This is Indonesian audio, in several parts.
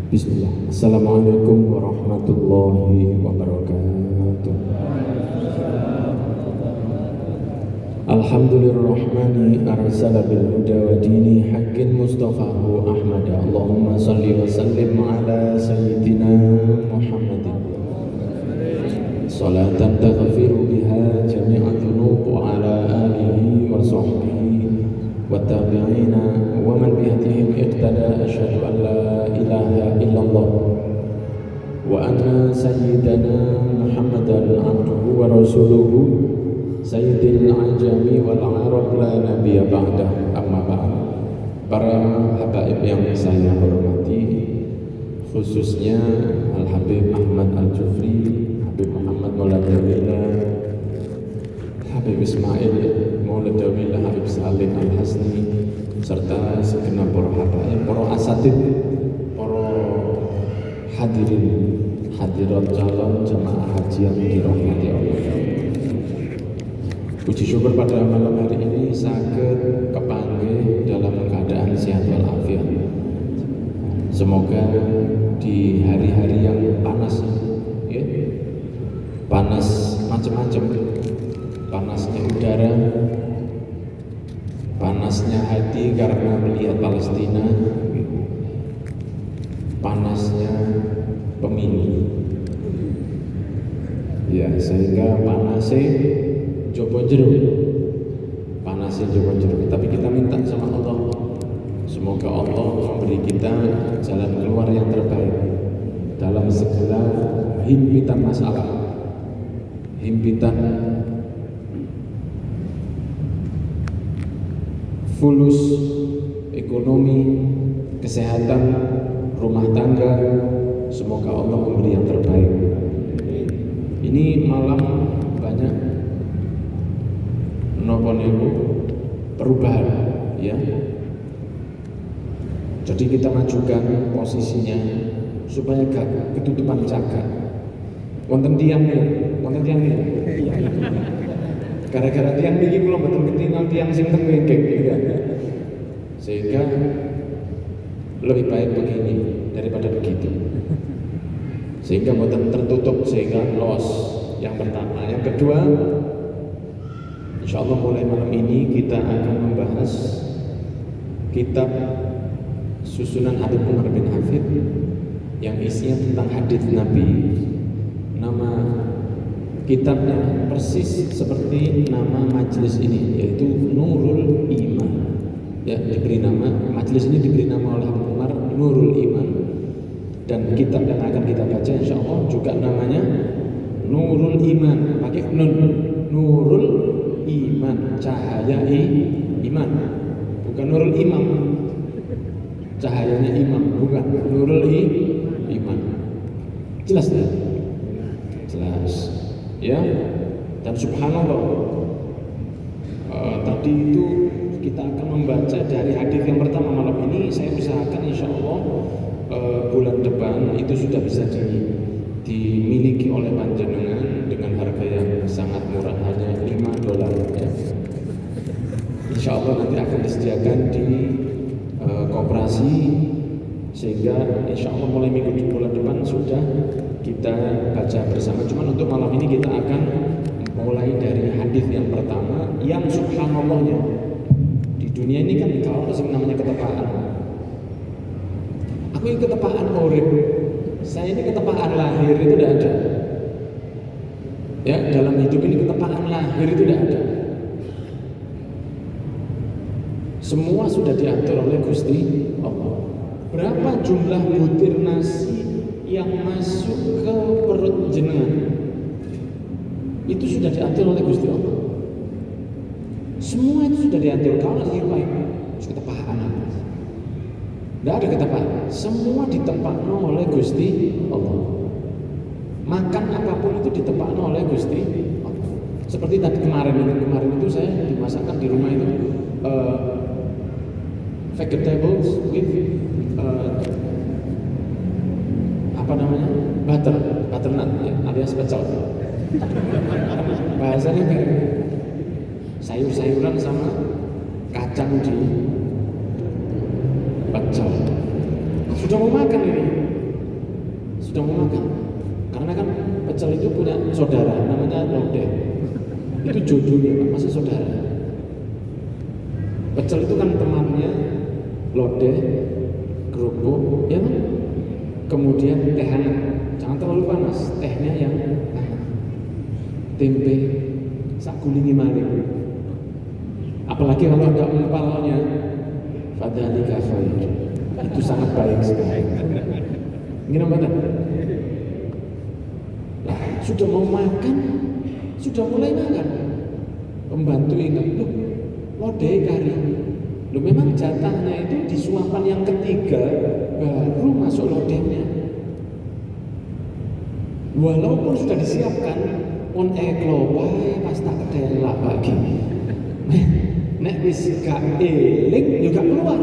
Bismillah. Assalamualaikum warahmatullahi wabarakatuh. Alhamdulillahirrahmani arsala bil huda wa dini haqqin mustafahu ahmada. Allahumma salli wa sallim ala sayyidina Muhammadin salatan taghfiru biha jami'a dhunub wa ala alihi wa sahbihi wa tabi'ina wa man bihatihim iqtada. Asyhadu an la ilaha illallah wa anna sayyidana Muhammadan abduhu wa rasuluhu sayyidil ajami wal arab la nabiyya ba'dah. Amma ba'd. Para habaib yang saya hormati, khususnya Al-Habib Ahmad Al-Jufri, Habib Muhammad Maulana Wila, Habib Ismail Maulana Wila, Habib Salim Al-Hasni, serta segenap para habaib, para asatid, para hadirin hadirat calon jamaah haji yang dirahmati Allah. Puji syukur pada malam hari ini saged kepanggih dalam keadaan sehat walafiat. Semoga di hari-hari yang panas, ya, panas macam-macam, panasnya udara, panasnya hati karena melihat Palestina, panasnya pemilu, ya, sehingga panasnya coba jeruk, panasnya coba jeruk. Tapi kita minta sama Allah, semoga Allah memberi kita jalan keluar yang terbaik dalam segala himpitan masalah, himpitan fulus, ekonomi, kesehatan, rumah tangga. Semoga Allah memberi yang terbaik. Ini malam banyak perubahan, ya. Jadi kita majukan posisinya supaya gak ketutupan jagat. Wonten tiang nih. Gara-gara tiang niki kula mboten ketingal tiang sing teng wengkek, sehingga lebih baik begini daripada begitu, sehingga mboten tertutup, sehingga los. Yang pertama. Yang kedua, insyaallah mulai malam ini kita akan membahas kitab susunan Habib Umar bin Hafid yang isinya tentang hadis Nabi. Nama kitabnya persis seperti nama majelis ini, yaitu Nurul Iman. Ya, diberi nama, majelis ini diberi nama oleh Habib Umar Nurul Iman. Dan kitab yang akan kita baca insyaallah juga namanya Nurul Iman, pakai nun. Nurul Iman, cahaya iman, bukan Nurul Imam, cahayanya imam, bukan Nurul Iman. Jelas ya? Jelas, ya. Dan subhanallah, tadi itu kita akan membaca dari hadis yang pertama. Malam ini saya usahakan insya Allah bulan depan itu sudah bisa dimiliki oleh panjenengan dengan harga yang sangat murah, hanya $5 ya. Insya Allah nanti akan disediakan di koperasi, sehingga insya Allah mulai minggu bulan depan sudah kita baca bersama. Cuman untuk malam ini kita akan mulai dari hadis yang pertama, yang subhanallahnya di dunia ini kan kalau namanya ketepaan. Aku ini ketepaan urip, saya ini ketepaan lahir itu tidak ada. Ya, dalam hidup ini ketepaan lahir itu tidak ada. Semua sudah diatur oleh Gusti Allah. Berapa jumlah butir nasi yang masuk ke perut jenengan, itu sudah diatur oleh Gusti Allah. Semua itu sudah diatur. Kalau lahir baik, ketepaan apa? Tidak ada ketepaan. Semua ditempatkan oleh Gusti Allah. Makan apapun itu ditempatkan oleh Gusti Allah. Seperti tadi kemarin itu saya dimasakkan di rumah itu vegetables with butternut ya, alias pecel. Bahasanya kayak sayur-sayuran sama kacang di pecel. Sudah mau makan ini, sudah mau makan. Karena kan pecel itu punya saudara, namanya lodeh. Itu jodohnya Pak, masa saudara. Pecel itu kan temannya lodeh, kerupuk, ya kan? Kemudian teh hangat, jangan terlalu panas, tehnya yang hangat. Tempe, sakulingi maling. Apalagi kalau ada empalnya, fadzalika khair. Itu sangat baik sekali. Gini benar. Nah, sudah mau makan, sudah mulai makan. Pembantu ingat, loh, lodeh kari. Loh, memang jatahnya itu di suapan yang ketiga baru masuk lodehnya. Walaupun sudah disiapkan, on eklo wae pas tak kedelak pagi. Nek wis gak eling, yo gak keluar.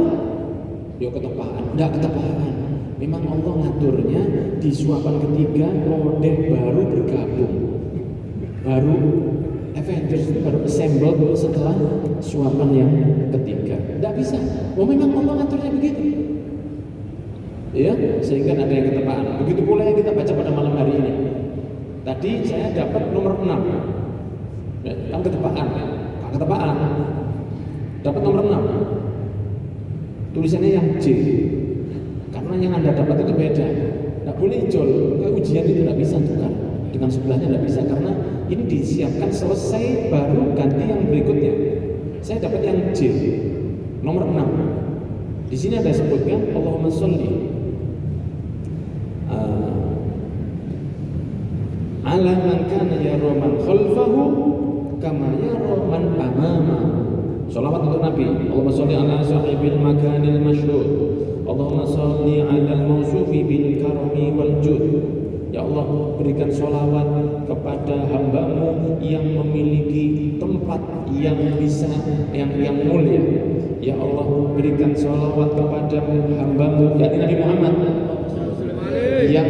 Yo ketepaan, enggak ketepaan. Memang Allah ngaturnya di suapan ketiga lodeh baru bergabung. Baru Avengers itu baru assemble setelah suapan yang ketiga. Enggak bisa. Oh, memang Allah ngaturnya begitu. Ya, sehingga ada yang ketepaan. Begitu pula yang kita baca pada malam hari ini. Tadi saya dapat nomor 6. Kan ketepaan. Kan ketepaan. Dapat nomor 6. Tulisannya yang J. Karena yang Anda dapat itu beda. Nggak boleh jol. Ujian itu nggak bisa tukar. Dengan sebelahnya nggak bisa. Karena ini disiapkan selesai baru ganti yang berikutnya. Saya dapat yang J. Nomor 6. Di sini ada sebutkan Allahumma sholli ala man kana yara man khalfahu kama yara man amamahu. Sholawat untuk Nabi. Allahumma sholli ala sahibil makanil masyhur. Allahumma sholli ala al-mawsufi bil karami wal jud. Ya Allah, berikan sholawat kepada hamba-Mu yang memiliki tempat yang bisa yang mulia. Ya Allah, berikan sholawat kepada hamba-Mu yakni Nabi Muhammad yang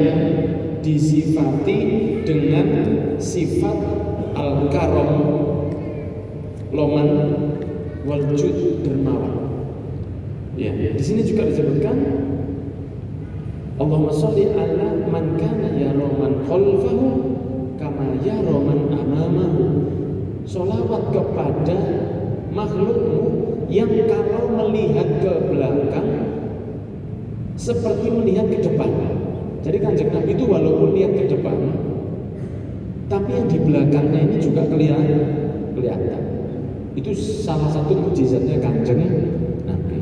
disifati dengan sifat al-karam, loman, waljud, dermawan. Ya, di sini juga disebutkan Allahumma sholli ala man kana yara man khalfahu kama yara man amamahu. Sholawat kepada makhlukmu yang kalau melihat ke belakang seperti melihat ke depan. Jadi Kanjeng Nabi itu walaupun lihat ke depan, tapi yang di belakangnya ini juga kelihatan. Itu salah satu mukjizatnya Kanjeng Nabi.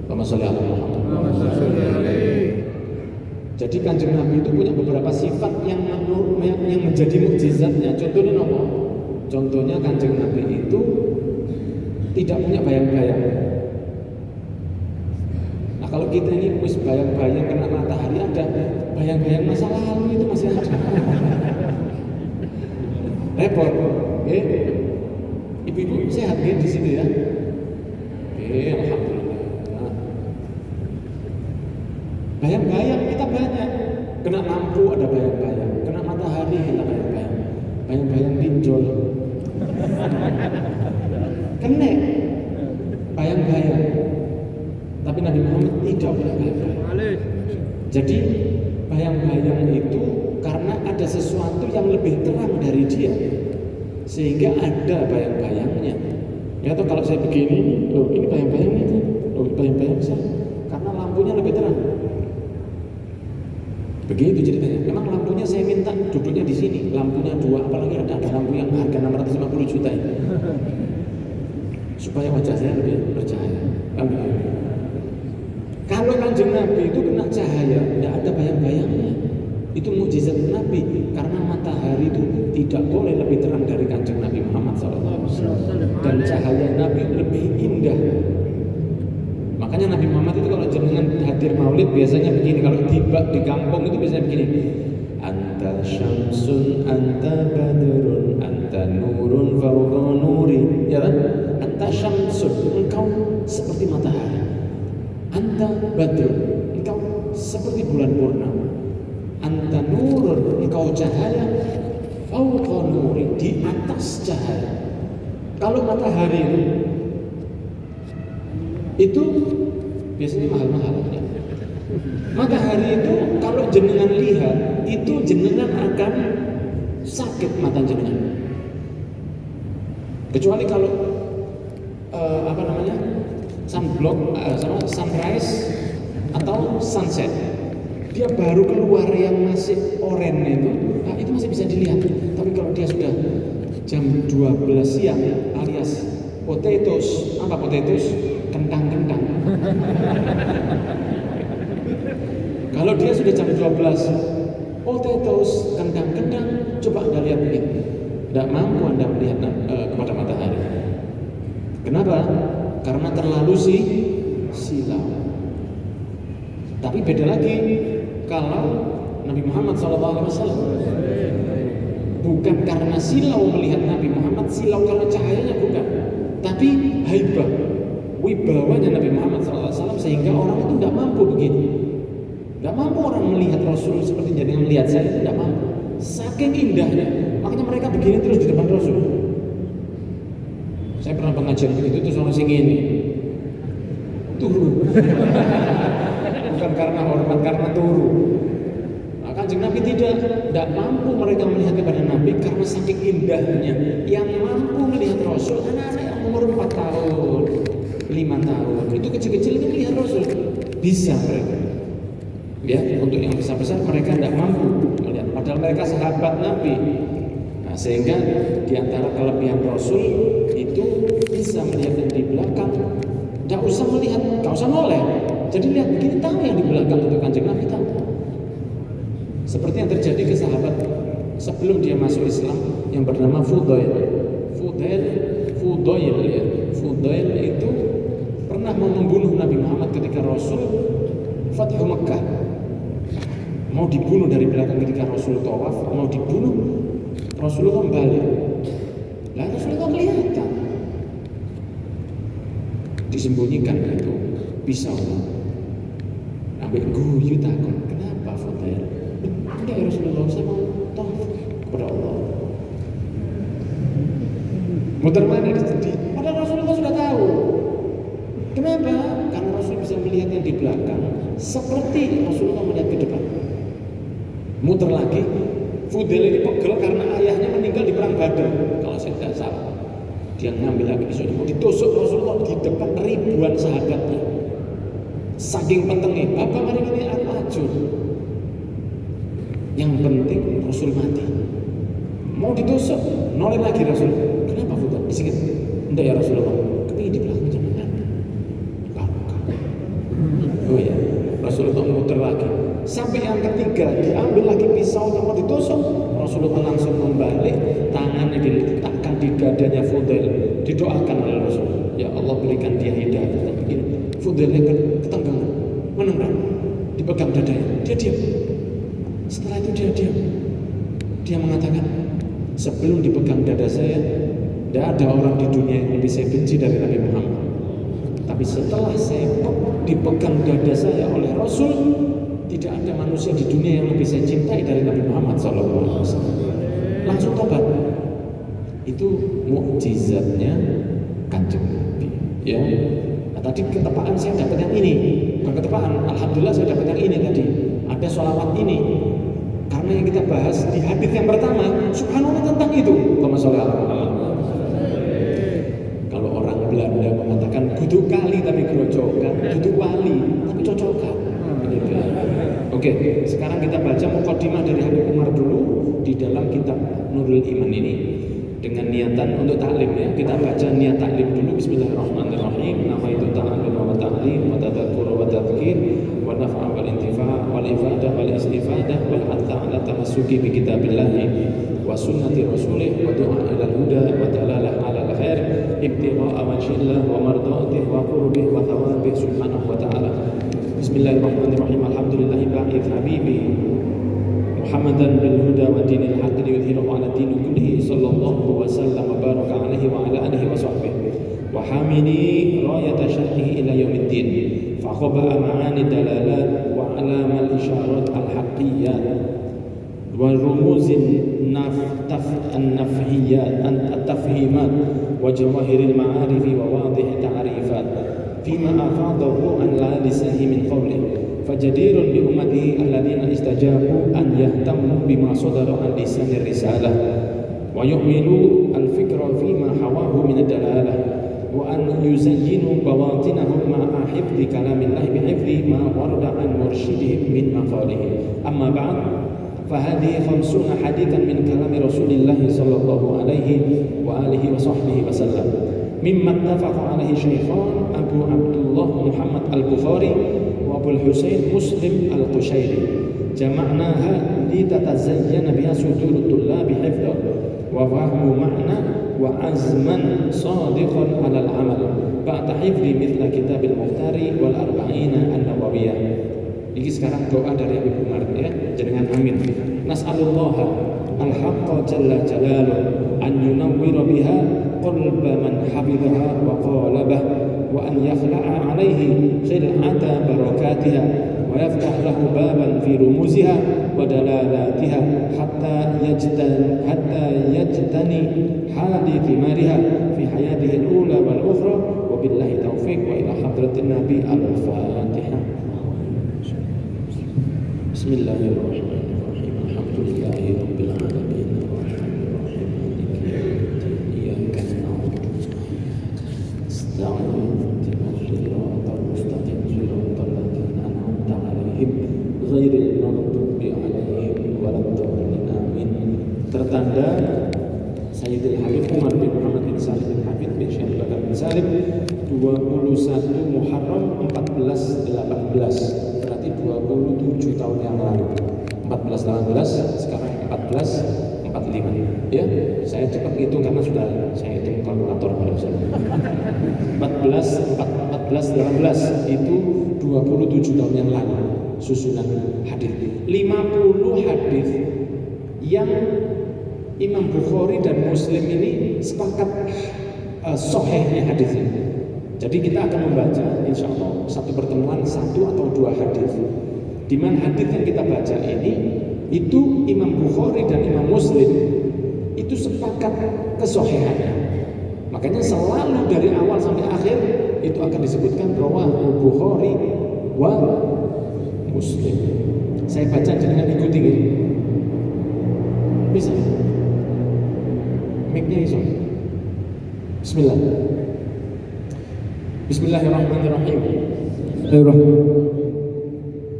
Allahumma sholli ala Muhammad. Jadi Kanjeng Nabi itu punya beberapa sifat yang menjadi mukjizatnya. Contohnya apa? Contohnya Kanjeng Nabi itu tidak punya bayang-bayang. Nah, kalau kita ini wis bayang-bayang kena matahari, ada bayang-bayang masa lalu itu masih ada. Repot. Ibu-ibu sehat di situ ya. Alhamdulillah. Bayang-bayang kita banyak. Kena lampu ada bayang-bayang, kena matahari kita bayang-bayang. Bayang-bayang pinjol. Kena bayang-bayang. Tapi Nabi Muhammad tidak punya bayang-bayang. Jadi bayang-bayang itu karena ada sesuatu yang lebih terang dari dia, sehingga ada bayang-bayangnya. Ya tuh kalau saya begini, loh ini bayang-bayang itu, loh bayang-bayang saya, karena lampunya lebih terang. Begitu ceritanya. Memang lampunya saya minta duduknya di sini, lampunya 2, apalagi ada lampu yang harga 650 juta ini, supaya wajah saya lebih bercahaya. Kalau Kanjeng Nabi itu kena cahaya, tidak ada bayang-bayangnya. Itu mukjizat Nabi, karena matahari itu tidak boleh lebih terang dari Kanjeng Nabi Muhammad SAW. Dan cahaya Nabi lebih indah. Makanya Nabi Muhammad itu kalau jenengan hadir maulid biasanya begini. Kalau tiba di kampung itu biasanya begini. Anta syamsun, anta badrun, anta nurun fawqa nuri. Ya kan? Anta syamsun, engkau seperti matahari. Anta badrun, engkau seperti bulan purnama. Anta nurun, engkau cahaya. Fawqa nuri, di atas cahaya. Kalau matahari itu biasanya mahal-mahal ya. Matahari itu kalau jenengan lihat, itu jenengan akan sakit mata jenengan. Kecuali kalau sunrise atau sunset, dia baru keluar yang masih oranye itu masih bisa dilihat. Tapi kalau dia sudah jam 12 siang alias potatoes, apa potatoes? Kentang-kentang. Kalau dia sudah jam 12 potatoes, kentang-kentang, coba Anda lihat ini. Tidak mampu Anda melihat kepada matahari. Kenapa? Karena terlalu silau. Tapi beda lagi kalau Nabi Muhammad SAW, bukan karena silau melihat Nabi Muhammad, silau karena cahayanya bukan, tapi haibah, wibawanya Nabi Muhammad SAW, sehingga orang itu tidak mampu begini. Tidak mampu orang melihat Rasul seperti jadi melihat saya, tidak mampu. Saking indahnya, makanya mereka begini terus di depan Rasul. Saya pernah pengajian begitu, terus orang sing ini turu. Bukan karena hormat, karena turu. Nah, Kanjeng Nabi tidak mampu mereka melihat kepada Nabi karena saking indahnya. Yang mampu melihat Rasul anak-anak yang umur 4 tahun, 5 tahun, itu kecil-kecil itu melihat Rasul. Bisa mereka. Ya, untuk yang besar-besar mereka tidak mampu melihat. Padahal mereka sahabat Nabi. Nah, sehingga di antara kelebihan Rasul itu bisa melihat yang di belakang. Tidak usah melihat, tidak usah noleh. Jadi lihat begini, tahu yang di belakang itu Kanjeng Nabi tahu. Seperti yang terjadi ke sahabat sebelum dia masuk Islam yang bernama Fudail. Fudail itu pernah mau membunuh Nabi Muhammad ketika Rasul Fathu Mekah. Mau dibunuh dari belakang ketika Rasul tawaf, mau dibunuh. Rasulullah kembali. Lah Rasulullah kelihatan. Disembunyikan itu pisau. Sampai guyu takut. Kenapa Fudail? Enggak ya Rasulullah, saya mau tawaf kepada Allah. Muter mana di padahal Rasulullah sudah tahu. Kenapa? Karena Rasul bisa melihat yang di belakang seperti Rasulullah melihat ke depan. Muter lagi, Fudail ini pegel karena ayahnya meninggal di perang Badar. Kalau saya tidak salah, dia ngambil lagi pisau, mau ditusuk Rasulullah di depan ribuan sahabatnya. Saking pentingnya, Bapak mari ini aku ajur. Yang penting Rasul mati. Mau ditusuk, noleh lagi Rasul. Kenapa Fudail? Sedikit. Enggak ya Rasulullah. Kepingin di belakang jangan. Oh ya, Rasulullah muter lagi. Sampai yang ketiga, diambil lagi pisau yang mau ditusuk. Rasulullah langsung membalik, tangannya diletakkan di dadanya Fudail, didoakan oleh Rasul. Ya Allah berikan dia hidayah. Begini, Fudailnya ketenggangan, menendang, dipegang dadanya, dia diam. Setelah itu dia diam. Dia mengatakan, sebelum dipegang dada saya, tidak ada orang di dunia yang lebih saya benci dari Nabi Muhammad. Tapi setelah saya dipegang dada saya oleh Rasul, tidak ada manusia di dunia yang lebih saya cintai dari Nabi Muhammad SAW. Langsung tobat. Itu mukjizatnya Kanjeng Nabi. Ya. Nah, tadi ketepaan saya dapat yang ini. Bukan ketepaan, alhamdulillah saya dapat yang ini tadi. Ada sholawat ini. Karena yang kita bahas di hadis yang pertama, subhanallah tentang itu. Kalau orang Belanda mengatakan kudu kali tapi gerojokan, kudu wali tapi cocokan. Oke, sekarang kita baca mukadimah dari Habib Umar dulu di dalam kitab Nurul Iman ini dengan niatan untuk taklim ya. Kita baca niat taklim dulu. Bismillahirrahmanirrahim. Nama itu ta'allum wa ta'lim wa tadhakkur wa tadhkir wa naf'a wal intifa' wal ifadah wal istifadah wal hatta ala tamassuki bi kitabillah wa sunnati rasulih wa du'a ila al-huda wa dalalah ala al-khair ibtigha'a wajhillah wa mardatihi wa qurbih wa thawabih subhanahu wa ta'ala. Bismillahirrahmanirrahim. Alhamdulillahi ba'id habibi Muhammadan bil huda wa dinil haqq liyudhhirahu 'ala dini kullihi sallallahu wa sallam wa baraka 'alaihi wa 'ala alihi wa sahbihi wa hamini rayata syar'ihi ila yaumiddin fa khaba'a ma'ani dalalat wa 'alamal isyarat al-haqiyyat wa rumuzin an-nafhiyyat at-tafhimat wa jawahiril ma'arif wa wadih ta'rifat fima afadahu an la lisanihi min qawlihi fajadirun bi ummatihi alladziina istajabu an yahtammu bima sadara an lisanir risalah wa yu'minu al-fikra fima hawahu min ad-dalalah wa an yuzayyinu bawatinahum ma'a hifdzi kalamillahi bi hifdzi ma warada an mursyidihim min maqalihi. Amma ba'd, فهذه 50 حديثا من كلام رسول الله صلى الله عليه وآله وصحبه وسلم مما اتفق عليه شيخان أبو عبد الله محمد البخاري وأبو الحسين مسلم القشيري جمعناها لتتزين بها صدور الطلاب حفظا وفهم معنى وعزما صادقا على العمل بعد حفظ مثل كتاب المختار والأربعين النووية. Ini sekarang doa dari Habib Umar ya, jenengan amin. Nas'alullaha al-haqqa jalla jalaluhu an yunawwira biha qalba man hafidhaha wa qalabah wa an yakhla'a alayhi khil'ata barakatiha wa yaftah lahu baban fi rumuziha wa dalalatiha hatta yajtani hadi thimariha fi hayatihi al-ula wal ukhra wa billahi taufiq wa ila hadratin nabi al-Fatihah. Bismillahirrahmanirrahim. Alhamdulillahi rabbil alamin. Arrahmanirrahim. Maliki yaumiddin. Iyyaka na'budu wa iyyaka nasta'in. Shiratal mustaqim. Shiratal ladzina an'amta 'alaihim ghairil maghdubi 'alaihim waladdallin. Amin. Tertanda Sayyidil Habib Umar bin Muhammad bin Salim bin Habib bin Syekh Bakar bin Salim 21 Muharram 1418. Berarti 27 tahun yang lalu. 1418, sekarang 1445. Ya, saya cepat hitung karena sudah saya hitung kalkulator pada saya. 1418 itu 27 tahun yang lalu susunan hadis. 50 hadis yang Imam Bukhari dan Muslim ini sepakat sahihnya hadis ini. Jadi kita akan membaca insya Allah satu pertemuan 1 atau 2 hadis. Di mana hadis yang kita baca ini itu Imam Bukhari dan Imam Muslim itu sepakat kesahihannya. Makanya selalu dari awal sampai akhir itu akan disebutkan rawahu Bukhari wa Muslim. Saya baca jangan ikuti gitu. Bisa? Mic-nya iso. Bismillah. Bismillahirrahmanirrahim.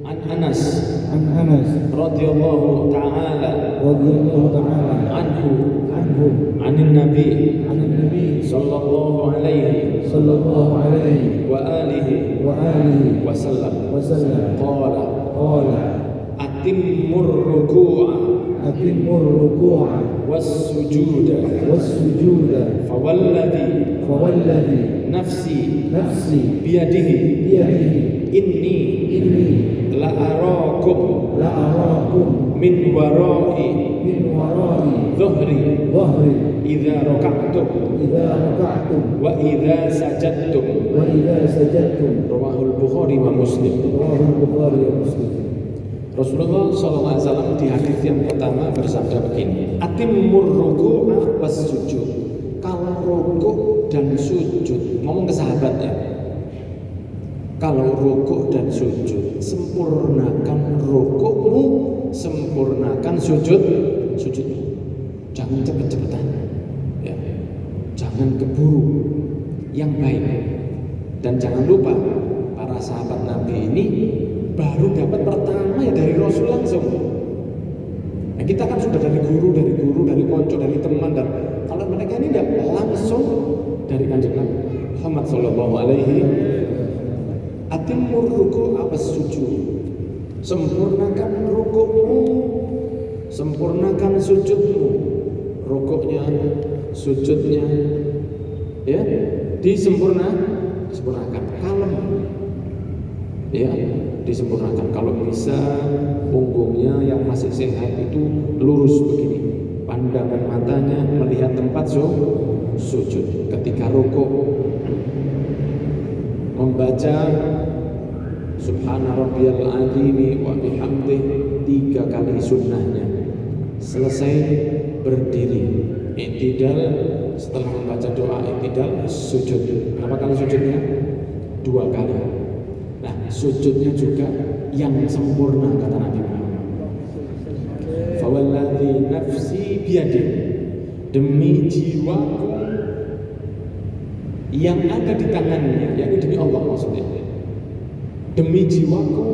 An Anas radhiyallahu ta'ala anhu anin nabi sallallahu alaihi wa alihi wa sallam qala atimmur ruku'a was-sujuda fawalladhi nafsi biyadihi inni la'arakum min wara'i dhuhri idza raka'tum wa idza sajadtum rawahul Bukhari wa Muslim. Rasulullah SAW di hadis yang pertama bersabda begini, atimmur ruku'a was sujud. Kalau rukuk dan sujud, ngomong ke sahabatnya, kalau rukuk dan sujud, sempurnakan rukukmu, sempurnakan sujudmu. Jangan cepet-cepetan, ya. Jangan keburu, yang baik. Dan jangan lupa, para sahabat Nabi ini baru dapat pertama ya dari Rasul langsung. Nah, kita kan sudah dari guru, dari konco, dari teman, dan kalau mereka ini tidak langsung dari Kanjeng Nabi Muhammad sallallahu alaihi. Atimmur ruku'a was sujud. Sempurnakan rukukmu, sempurnakan sujudmu. Rukuknya, sujudnya, ya, disempurnakan. Kalem, ya, disempurnakan. Kalau bisa punggungnya yang masih sehat itu lurus begini, pandangan matanya melihat tempat sujud. Ketika rukuk membaca Subhana rabbiyal azimi wa bihamdih 3 kali sunnahnya. Selesai berdiri, i'tidal. Setelah membaca doa i'tidal, sujud. Berapa kali sujudnya? 2 kali. Nah, sujudnya juga yang sempurna kata Nabi Muhammad. Fawalladzi nafsi biyadihi, demi jiwaku yang ada di tangannya, yakni demi Allah maksudnya. Demi jiwaku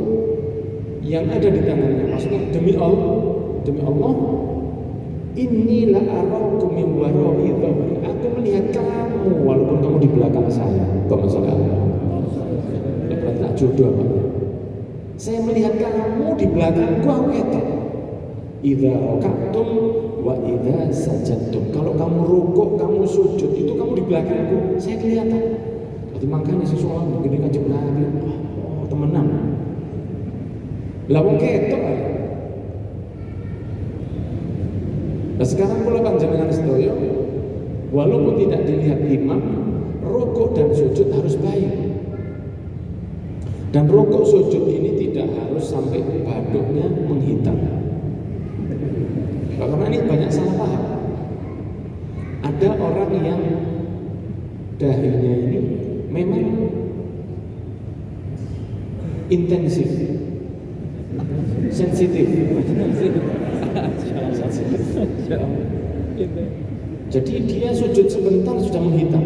yang ada di tangannya, maksudnya demi Allah. Inilah arakum min wara'i dhahri, aku melihat kamu walaupun kamu di belakang saya. Berarti tak jodoh apa? Saya melihat kamu di belakangku, aku ketok. Idza raka'tum wa idza sajadtum. Kalau kamu rukuk, kamu sujud, itu kamu di belakangku, saya kelihatan. Jadi makanya sesuatu begini kanjeng Nabi, oh temenan. Lah wong ketok ae. Nah sekarang kalau panjenengan sedaya, walaupun tidak dilihat imam, rukuk dan sujud harus baik. Dan rukuk sujud ini tidak harus sampai baduknya menghitam. Karena ini banyak salah paham. Ada orang yang dahinya ini memang intensif, sensitif. Jadi dia sujud sebentar sudah menghitam.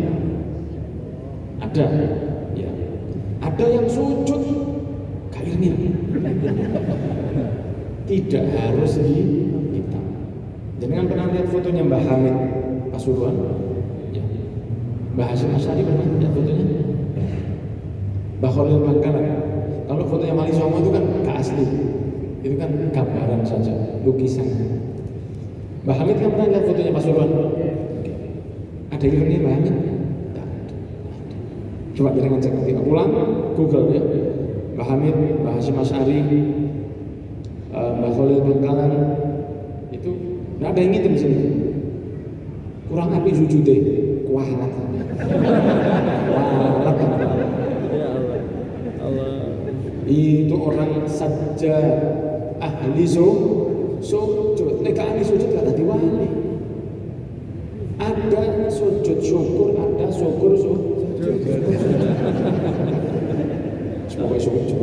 Ada, ya. Ada yang sujud kairnya. Tidak harus dihitam. Jangan pernah lihat fotonya Mbah Hamid Pasuruan? Ya. Mbah Hasyim Asy'ari pernah lihat fotonya? Mbah Khalil Bangkalan. Kalau fotonya Mali Songo itu kan gak asli. Itu kan gambaran saja, lukisan. Mbah Hamid kan pernah lihat fotonya Pasuruan? Ada ilmunya Mbah Hamid? Coba jangan cek nanti. Pulang, Google ya. Mbah Hamid, Mbah Hasyim Asy'ari, Mbah Khalil Bangkalan, itu nggak ada yang hitam di sini. Kurang api sujude, kualat. Ya Allah. Itu orang saja ahli sujud. Nek ahli sujud gak tadi wali. Ada sujud syukur, ada syukur sujud. Semoga sujud.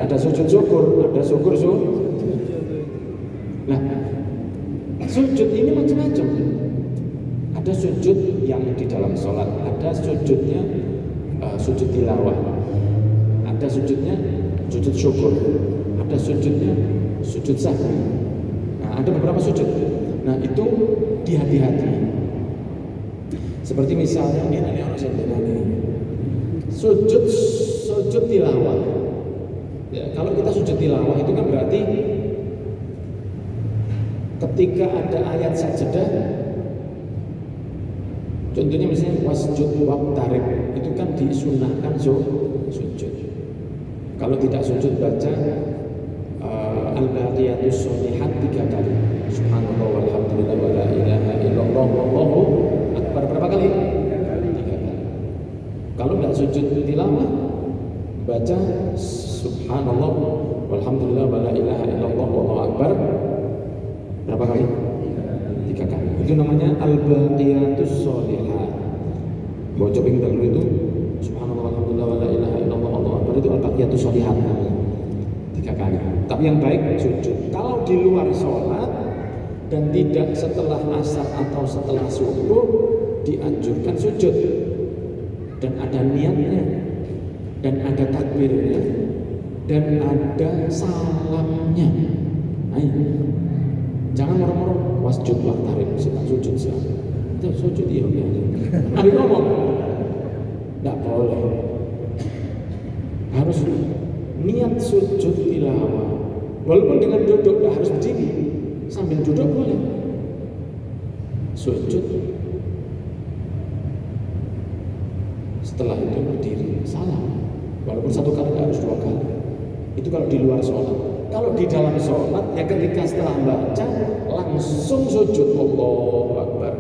Ada sujud syukur, ada syukur sujud. Nah, sujud ini macam-macam. Ada sujud yang di dalam sholat, ada sujudnya sujud tilawah, ada sujudnya sujud syukur, ada sujudnya sujud sahwi. Nah, ada beberapa sujud. Nah, itu dihati-hati. Seperti misalnya ini orang sujud tilawah. Ya, kalau kita sujud tilawah itu kan berarti ketika ada ayat sajadah, contohnya misalnya wasjud waqtarib, itu kan disunahkan sujud. Kalau tidak sujud baca al-baqiyatus sholihat 3 kali. Subhanallah walhamdulillah wa la ilaha illallah wallahu akbar. Berapa kali? 3 kali. Kalau tidak sujud tilawah baca subhanallah walhamdulillah wa la ilaha illallah wallahu akbar. Berapa kali? 3 kali. Itu namanya al-baqiyatus sholihat. Bocok yang dahulu itu subhanallah walhamdulillah wa la ilaha illallah wallahu akbar, itu al-baqiyatus sholihat namanya. 3 kali. Tapi yang baik sujud. Kalau di luar sholat dan tidak setelah asar atau setelah subuh, dianjurkan sujud dan ada niatnya dan ada takbirnya dan ada salamnya. Ayo. Jangan moro-moro wasjud waqtarib, kita sujud siapa? Itu sujud iya biasa. Nabi ngomong, tidak boleh. Harus niat sujud tilawah. Walaupun dengan duduk, tidak harus berdiri. Sambil duduk boleh. Sujud. Setelah itu berdiri, salam. Walaupun 1 kali, tidak harus 2 kali. Itu kalau di luar sholat. Kalau di dalam sholat, ya ketika setelah baca langsung sujud. Allahu Akbar.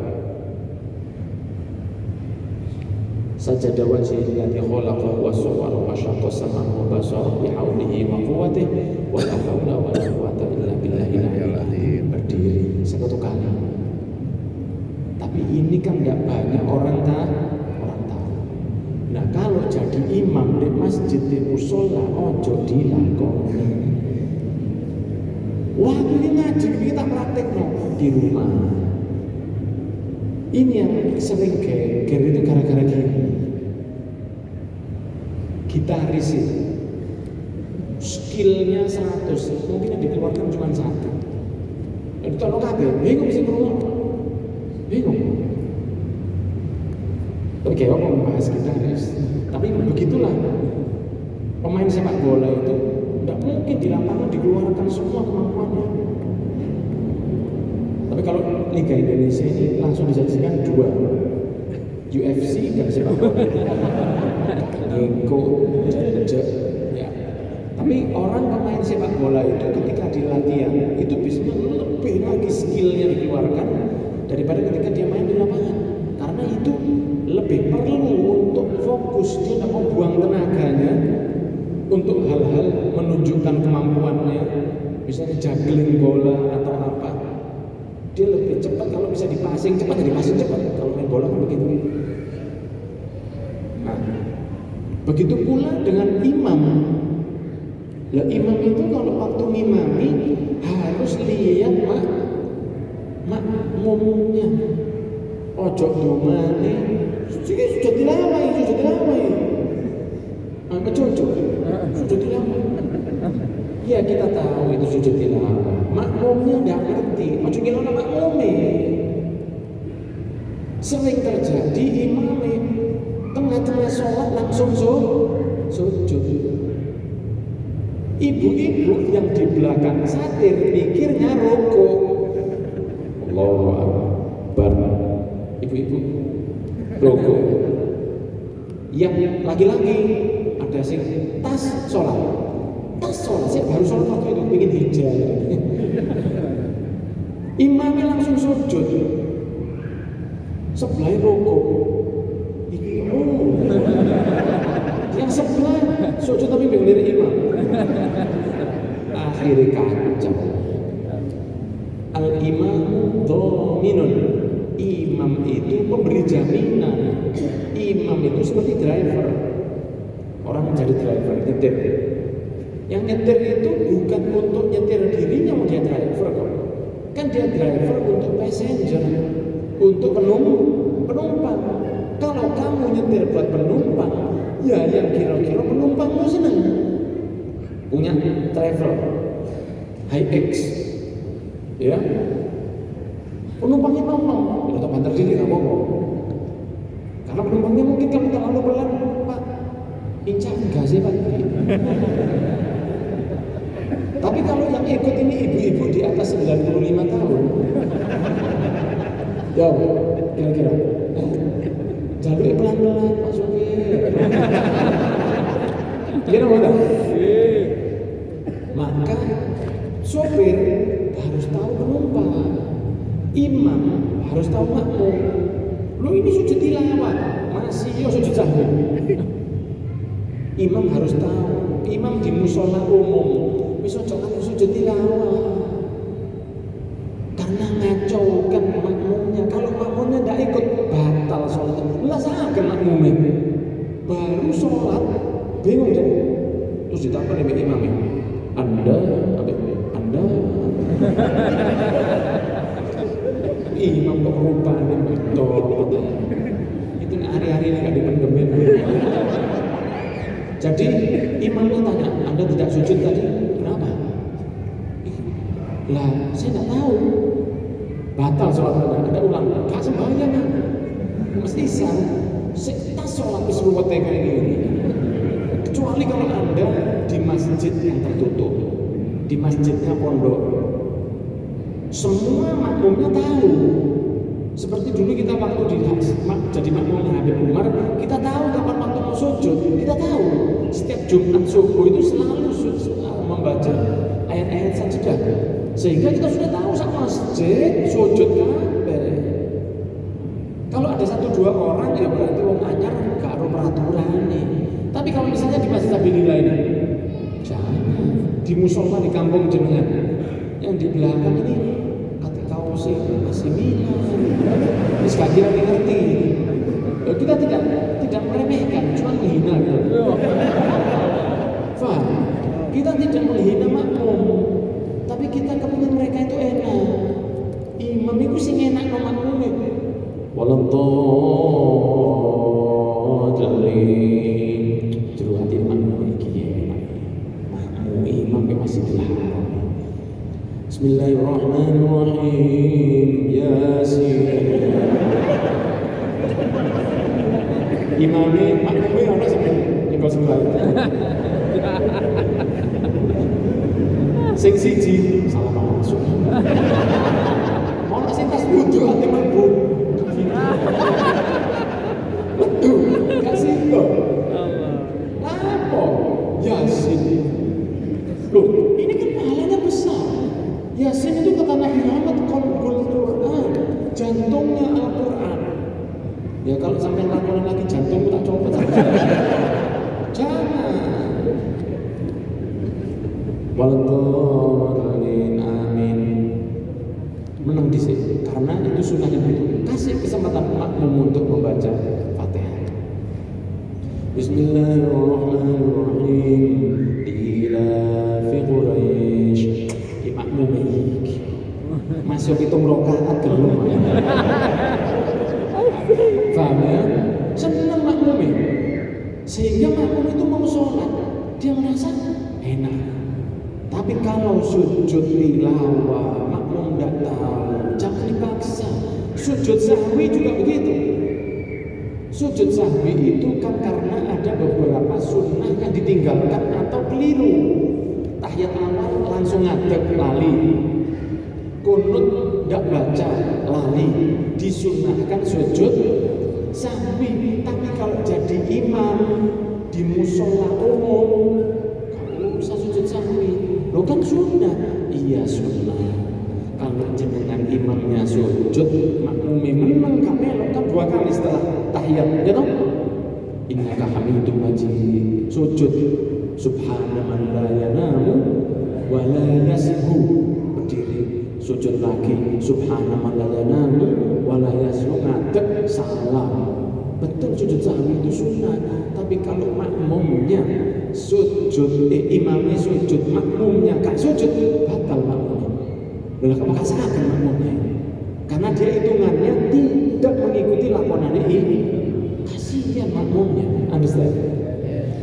Sajada wajhillati khalaqahu wa sawwara wa syaqqa sam'ahu wa basarahu bihaulihi wa quwwatihi wa la haula wa la quwwata illa billahil aliyyil. Berdiri 1 kali. Tapi ini kan enggak banyak orang tahu. Nah, kalau jadi imam di masjid di musola ojo dilakoni. Waktu ini ngaji kita praktek di rumah. Ini yang sering geger itu gara-gara gini. Gitaris itu skillnya 100, mungkin yang dikeluarkan cuma 1. Itu tolong kabeh, bingung sih ngomong. Bingung. Oke, aku mau bahas gitaris. Tapi begitulah. Pemain sepak bola itu tidak mungkin di lapangan dikeluarkan semua kemampuannya. Tapi kalau Liga Indonesia ini langsung disajikan 2, UFC dan sepak bola. Eko, ya. Tapi orang pemain sepak bola itu ketika di latihan itu biasanya lebih lagi skillnya dikeluarkan daripada ketika dia main di lapangan. Karena itu lebih perlu untuk fokus, dia tidak mau buang tenaganya untuk hal-hal menunjukkan kemampuannya, misalnya juggling bola atau apa. Dia lebih cepat kalau bisa dipasing cepat, jadi passing cepat. Kalau main bola kan begitu. Nah, begitu pula dengan imam. Lah imam itu kalau waktu ngimami harus lihat makmumnya. Ojo domane, sudah dilawai. Cocok, sudah dilawai. Ya kita tahu itu sudah tilawah. Makmumnya tidak ngerti. Ojo gimana makmumnya. Sering terjadi imamnya tengah-tengah sholat langsung sujud. Ibu-ibu yang di belakang satir pikirnya rukuk. Allahu Akbar. Ibu-ibu rukuk. Yang laki-laki ada sing tas sholat, saya baru sholat waktu itu bikin hijau. Imamnya langsung sujud, sebelah rokok. Yang sebelah sujud tapi bingung imam. Akhirnya kacau. Al-imamu dhaminun. Imam itu pemberi jaminan. Imam itu seperti driver. Orang menjadi driver nyetir. Yang nyetir itu bukan untuk nyetir dirinya, mau dia driver kok. Kan dia driver untuk passenger, untuk penumpang. Kalau kamu nyetir buat penumpang, ya yang kira-kira penumpangmu senang. Punya travel HiX, ya. Penumpangnya ngomong, udah teman terdiri nggak ngomong. Karena penumpangnya mungkin kamu terlalu pelan, Pak. Incar enggak sih Pak? Tapi kalau yang ikut ini ibu-ibu di atas 95 tahun, ya kira-kira, jalur pelan-pelan Pak Supir. Kira mana? Maka sopir harus tahu penumpang. Imam harus tahu makmum. Lo ini sujud tilawah, masih yo sujud sahwi. Imam harus tahu. Imam di musola umum bisa jangan sujud tilawah. Karena ngacaukan makmumnya. Kalau makmumnya tidak ikut batal sholatnya. Lah sakit makmumnya. Baru sholat bingung jadi. Terus ditanya oleh imam ini. Anda. Imam kok rupanya betul. Itu hari-hari ini gak dipendem. Jadi imamnya tanya, Anda tidak sujud tadi, kenapa? Lah, saya tidak tahu. Batal sholat Anda ulang, gak sembahyang. Mesti sah. Tas sholat bismillah kayak gini. Kecuali kalau Anda di masjid yang tertutup, di masjidnya pondok. Semua makmumnya tahu. Seperti dulu kita waktu jadi makmumnya Habib Umar, kita tahu kapan waktu mau sujud, kita tahu. Setiap Jumat subuh itu selalu membaca ayat-ayat sajadah. Sehingga kita sudah tahu sama masjid sujud kabeh. Kalau ada 1-2 orang ya berarti wong anyar gak ada peraturan nih. Tapi kalau misalnya di masjid Sabilillah ini, jangan di musola di kampung jenengan yang di belakang ini masih minum, ini sekalian ngerti. Kita tidak meremehkan, cuma menghina gitu. Faham? Bismillahirrahmanirrahim. Yasin. Imame makmume ana sing nyekol sebelah. Sing siji salah masuk. Ono sing tas wudu ate mlebu. Metu, gak sido. Apa? Yasin. Loh, ini kan pahalanya besar. Yasin itu kata Nabi Muhammad qalbul Quran, jantungnya Al-Quran. Ya kalau sampai laporan lagi jantung tak coba. Jangan. Walladhdallin, amin. Menang di sini karena itu sunnahnya begitu. Kasih kesempatan makmum untuk membaca Fatihah. Bismillahirrahmanirrahim. Ila fi Quraisy. Di makmum iki. Masuk hitung rakaat gelem. Paham ya? Senang makmum ini. Sehingga makmum itu mau sholat, dia merasa enak. Tapi kalau sujud tilawah, makmum tidak tahu, jangan dipaksa. Sujud sahwi juga begitu. Sujud sahwi itu kan karena ada beberapa sunnah yang ditinggalkan atau keliru. Tahiyat awal langsung ngadeg lali, kunut tidak baca lali, disunnahkan sujud sahwi. Tapi kalau jadi imam di musola umum, kamu bisa sujud sahwi. Lo kan sunnah, iya sunnah. Kalau jenengan imamnya sujud, makmumnya menang kamelo kan 2 kali setelah tahiyat, ya toh? Innaka hamidum majid. Sujud subhana man la yanamu wa la yashu. Berdiri, sujud lagi subhana man la yanamu wa la yashu, ngadeg salam. Betul sujud sahwi itu sunnah. Tapi kalau makmumnya sujud, imamnya sujud, makmumnya gak sujud, batal makmumnya. Lalu kamu kasahkan makmumnya, karena dia hitungannya tidak mengikuti lakonan ini. Kasihan makmumnya, understand?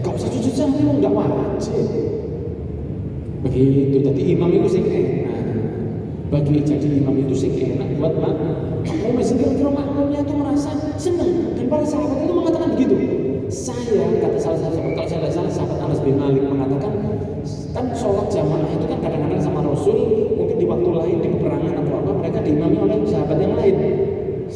Kau usah sujud sahwi, nggak wajib. Begitu. Tadi imam itu sing enak. Bagi jadi imam itu sing enak buat makmumnya sendiri. Kira makmumnya itu merasa senang. Dan para sahabat itu mengatakan begitu. Saya, kata salah satu sahabat, kalau saya tidak salah, sahabat Anas bin Malik mengatakan, kan sholat jamaah itu kan kadang-kadang